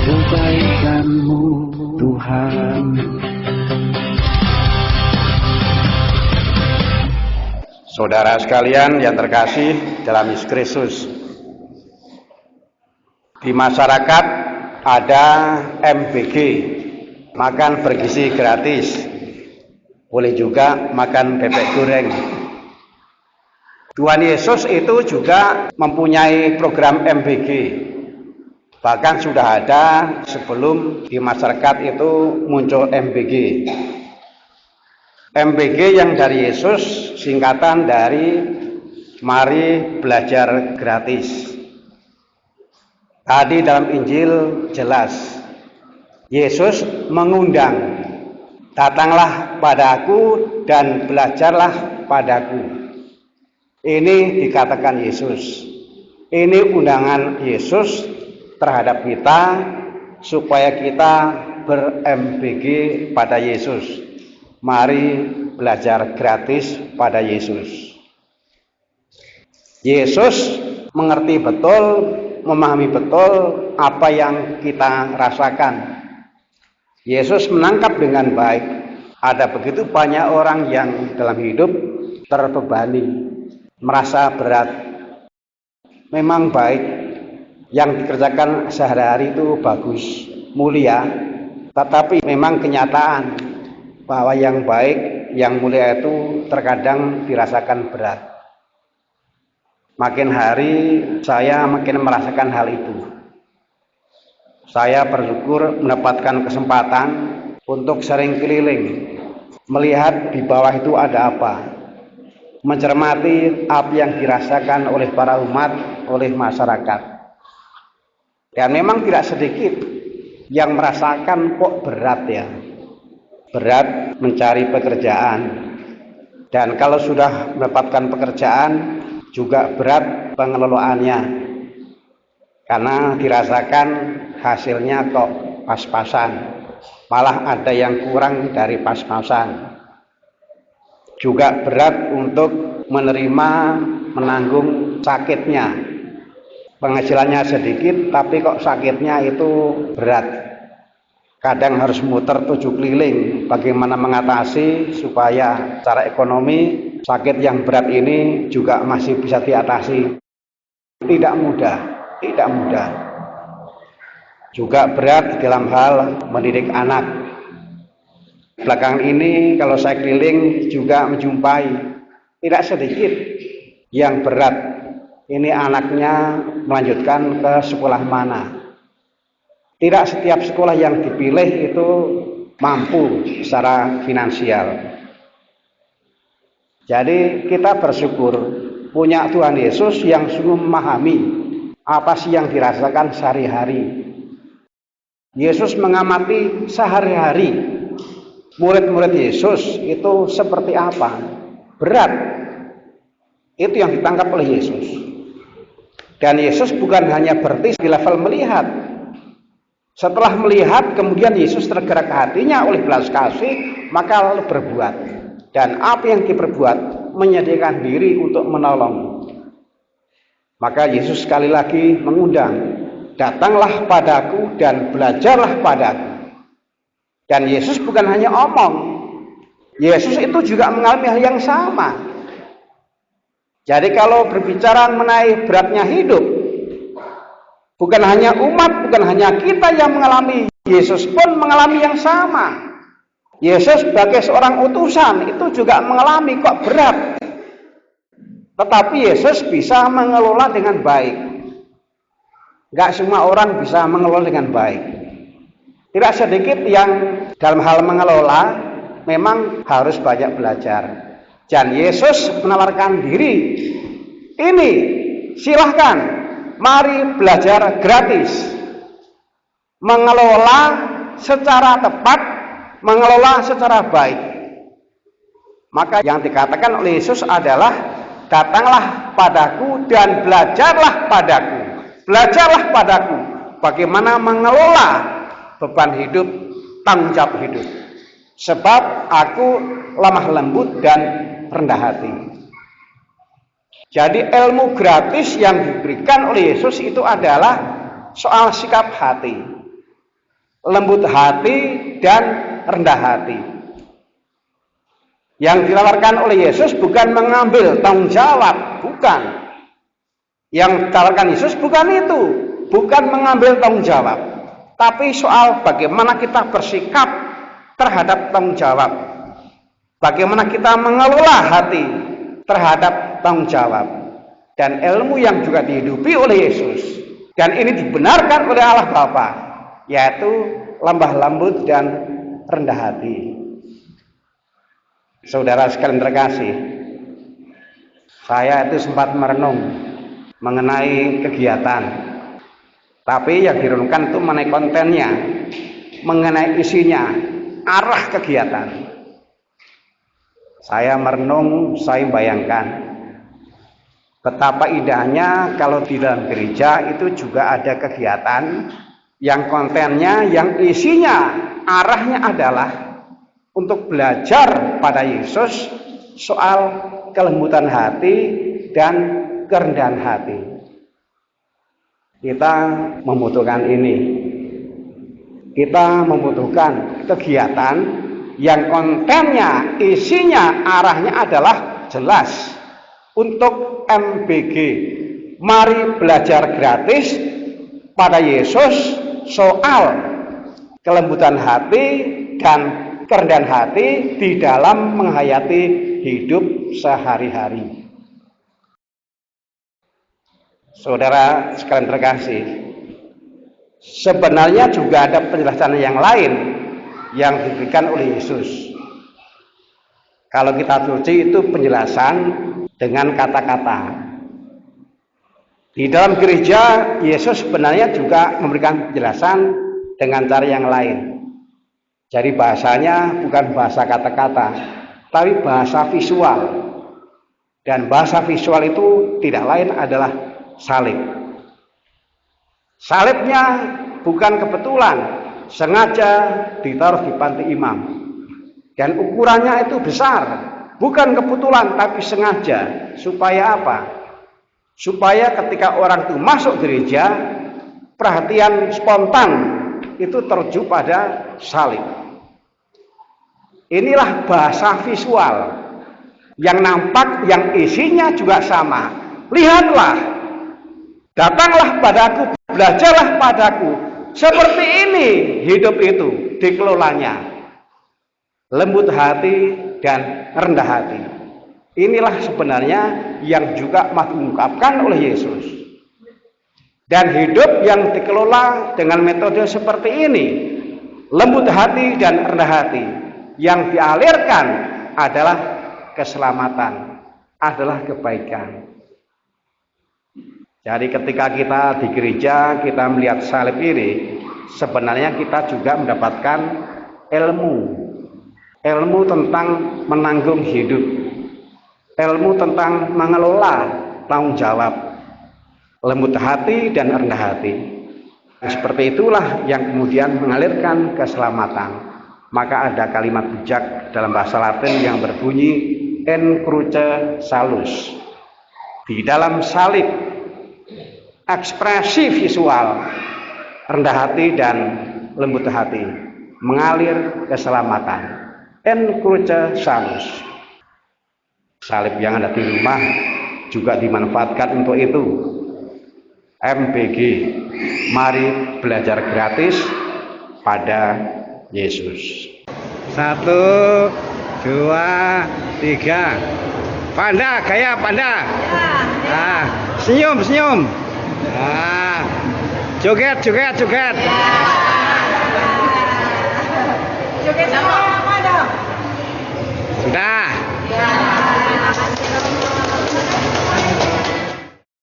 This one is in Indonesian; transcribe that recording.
Kebaikan-Mu Tuhan. Saudara sekalian yang terkasih dalam Yesus Kristus, di masyarakat ada MBG, makan bergizi gratis, boleh juga makan bebek goreng. Tuhan Yesus itu juga mempunyai program MBG, bahkan sudah ada sebelum di masyarakat itu muncul MBG. MBG yang dari Yesus singkatan dari Mari Belajar Gratis. Tadi dalam Injil jelas, Yesus mengundang, datanglah padaku dan belajarlah padaku. Ini dikatakan Yesus. Ini undangan Yesus terhadap kita supaya kita ber-MBG pada Yesus. Mari belajar gratis pada Yesus. Yesus mengerti betul, memahami betul apa yang kita rasakan. Yesus menangkap dengan baik. Ada begitu banyak orang yang dalam hidup terbebani, merasa berat. Memang baik, yang dikerjakan sehari-hari itu bagus, mulia, tetapi memang kenyataan bahwa yang baik, yang mulia itu terkadang dirasakan berat. Makin hari saya makin merasakan hal itu. Saya bersyukur mendapatkan kesempatan untuk sering keliling, melihat di bawah itu ada apa, mencermati apa yang dirasakan oleh para umat, oleh masyarakat. Dan memang tidak sedikit yang merasakan kok berat ya. Berat mencari pekerjaan, dan kalau sudah mendapatkan pekerjaan juga berat pengelolaannya, karena dirasakan hasilnya kok pas-pasan, malah ada yang kurang dari pas-pasan. Juga berat untuk menerima, menanggung sakitnya, penghasilannya sedikit tapi kok sakitnya itu berat. Kadang harus muter 7 keliling bagaimana mengatasi supaya secara ekonomi sakit yang berat ini juga masih bisa diatasi. Tidak mudah, tidak mudah. Juga berat dalam hal mendidik anak. Belakangan ini kalau saya keliling juga menjumpai tidak sedikit yang berat. Ini anaknya melanjutkan ke sekolah mana. Tidak setiap sekolah yang dipilih itu mampu secara finansial. Jadi kita bersyukur punya Tuhan Yesus yang sungguh memahami apa sih yang dirasakan sehari-hari. Yesus mengamati sehari-hari murid-murid Yesus itu seperti apa. Berat. Itu yang ditangkap oleh Yesus. Dan Yesus bukan hanya berhenti di level melihat. Setelah melihat, kemudian Yesus tergerak hatinya oleh belas kasih, maka lalu berbuat. Dan apa yang diperbuat, menyediakan diri untuk menolong. Maka Yesus sekali lagi mengundang, datanglah padaku dan belajarlah padaku. Dan Yesus bukan hanya omong, Yesus itu juga mengalami hal yang sama. Jadi kalau berbicara mengenai beratnya hidup, bukan hanya umat, bukan hanya kita yang mengalami, Yesus pun mengalami yang sama. Yesus sebagai seorang utusan itu juga mengalami kok berat. Tetapi Yesus bisa mengelola dengan baik. Enggak semua orang bisa mengelola dengan baik. Tidak sedikit yang dalam hal mengelola memang harus banyak belajar. Dan Yesus menawarkan diri. Ini silahkan, mari belajar gratis. Mengelola secara tepat, mengelola secara baik. Maka yang dikatakan oleh Yesus adalah, datanglah padaku dan belajarlah padaku. Belajarlah padaku bagaimana mengelola beban hidup, tanggung jawab hidup. Sebab aku lemah lembut dan rendah hati. Jadi ilmu gratis yang diberikan oleh Yesus itu adalah soal sikap hati, lembut hati dan rendah hati. Yang ditawarkan oleh Yesus bukan mengambil tanggung jawab, bukan. Yang ditawarkan Yesus bukan itu, bukan mengambil tanggung jawab, tapi soal bagaimana kita bersikap terhadap tanggung jawab, bagaimana kita mengelola hati terhadap tanggung jawab. Dan ilmu yang juga dihidupi oleh Yesus, dan ini dibenarkan oleh Allah Bapa, yaitu lemah lembut dan rendah hati. Saudara sekalian terkasih, saya itu sempat merenung mengenai kegiatan, tapi yang direnungkan itu mengenai kontennya, mengenai isinya, arah kegiatan. Saya merenung, saya bayangkan betapa indahnya kalau di dalam gereja itu juga ada kegiatan yang kontennya, yang isinya, arahnya adalah untuk belajar pada Yesus soal kelembutan hati dan kerendahan hati. Kita membutuhkan ini. Kita membutuhkan kegiatan yang kontennya, isinya, arahnya adalah jelas. Untuk MBG, mari belajar gratis pada Yesus soal kelembutan hati dan kerendahan hati di dalam menghayati hidup sehari-hari. Saudara sekalian terkasih, sebenarnya juga ada penjelasan yang lain yang diberikan oleh Yesus. Kalau kita telusuri itu penjelasan dengan kata-kata. Di dalam gereja, Yesus sebenarnya juga memberikan penjelasan dengan cara yang lain. Jadi bahasanya bukan bahasa kata-kata, tapi bahasa visual. Dan bahasa visual itu tidak lain adalah salib. Salibnya bukan kebetulan, sengaja ditaruh di panti imam. Dan ukurannya itu besar. Bukan kebetulan, tapi sengaja. Supaya apa? Supaya ketika orang itu masuk gereja, perhatian spontan itu tertuju pada salib. Inilah bahasa visual yang nampak, yang isinya juga sama. Lihatlah, datanglah padaku, belajarlah padaku. Seperti ini hidup itu dikelolanya. Lembut hati dan rendah hati. Inilah sebenarnya yang juga diungkapkan oleh Yesus. Dan hidup yang dikelola dengan metode seperti ini, lembut hati dan rendah hati, yang dialirkan adalah keselamatan, adalah kebaikan. Jadi ketika kita di gereja, kita melihat salib ini, sebenarnya kita juga mendapatkan ilmu tentang menanggung hidup, ilmu tentang mengelola tanggung jawab, lembut hati dan rendah hati. Seperti itulah yang kemudian mengalirkan keselamatan. Maka ada kalimat bijak dalam bahasa Latin yang berbunyi en cruce salus. Di dalam salib, ekspresi visual rendah hati dan lembut hati, mengalir keselamatan. En cruce salus. Salib yang ada di rumah juga dimanfaatkan untuk itu. MBG, mari belajar gratis pada Yesus. 1, 2, 3. Panda, gaya panda. Nah, senyum. Nah, joget. Joget sama apa dong? Sudah.